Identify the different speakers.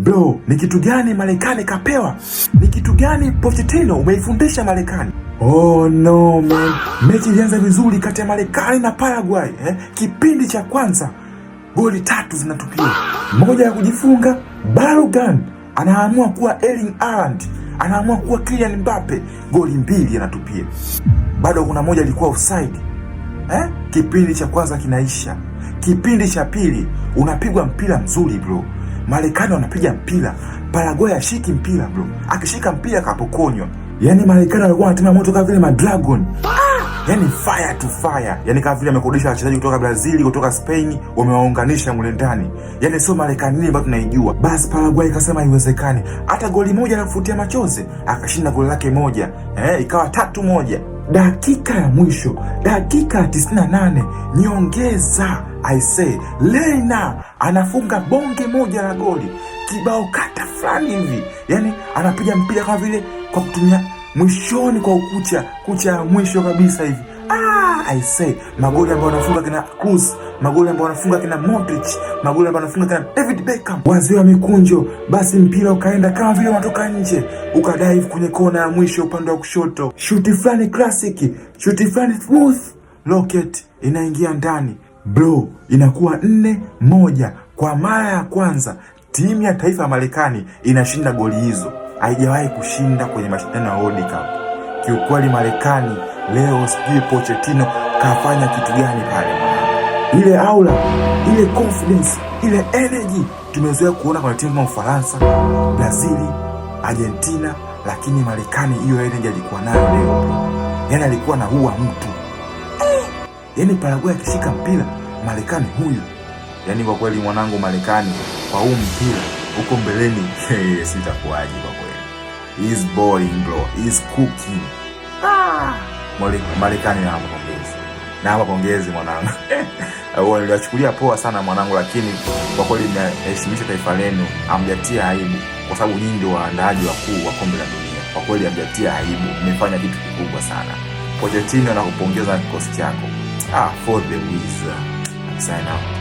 Speaker 1: Bro, ni kitu gani Marekani kapewa? Ni kitu gani Pochettino umeifundisha Marekani? Oh no man. Mechi ilianza vizuri kati ya Marekani na Paraguay. Kipindi cha kwanza goli 3 zinatupiwa. Moja ya kujifunga, Balogun anaamua kuwa Erling Haaland, anaamua kuwa Kylian Mbappe, goli 2 anatupia. Bado kuna moja ilikuwa offside. Kipindi cha kwanza kinaisha. Kipindi cha pili unapigwa mpira mzuri bro. Marekani wanapiga mpira, Paraguay ashiki mpira bro. Akishika mpira kapokonywa. Yaani Marekani walikuwa wanatumia moto kama vile Madragon. Yaani fire to fire. Yaani kama vile amekodisha wachezaji kutoka Brazil, kutoka Spain, wamewaunganisha mule ndani. Yaani sio Marekani nini ambayo tunaijua. Basi Paraguay ikasema haiwezekani. Hata goli moja la kufutia machozi, akashinda goli lake moja. Ikawa 3-1. Dakika ya mwisho, dakika 98, nyongeza. I say, Lerner anafunga bonge moja la goli. Kibao kata fulani hivi. Yaani anapiga mpira kama vile kwa kutumia mwishoni kwa kucha ya mwisho kabisa hivi. I say, magoli ambayo anafunga kina Cruz, magoli ambayo anafunga kina Modric, magoli ambayo anafunga kina David Beckham. Wazee wa mikunjo, basi mpira ukaenda kama vile unatoka nje, ukadive kwenye kona ya mwisho upande wa kushoto. Shuti fulani classic, shuti fulani smooth, rocket inaingia ndani. Bro, inakuwa 4-1. Kwa mara ya kwanza timu ya taifa ya Marekani inashinda goli hizo. Haijawahi kushinda kwenye mashindano ya World Cup. Kiukweli Marekani leo sijui Pochettino kafanya kitu gani pale. Ile aura, ile confidence, ile energy tumezoea kuona kwa timu kama Ufaransa, Brazil, Argentina, lakini Marekani hiyo energy alikuwa nayo leo. Yaani alikuwa na huwa mtu. Yaani Paraguay akishika mpira, Marekani huyu. Yaani kwa kweli mwanangu Marekani kwa huu mpira huko mbeleni sitakuaje kwa kweli. He's boring bro. He's cooking. Marekani na mapongezi. Na mapongezi mwanangu. Niliwachukulia poa sana mwanangu, lakini kwa kweli nimeheshimisha taifa lenu. Hamjatia aibu kwa sababu nyinyi ndio waandaaji wakuu wa kombe la dunia. Kwa kweli hamjatia aibu. Mmefanya kitu kikubwa sana. Pochettino, nakupongeza na kikosi chako. For the wizard. Sign out.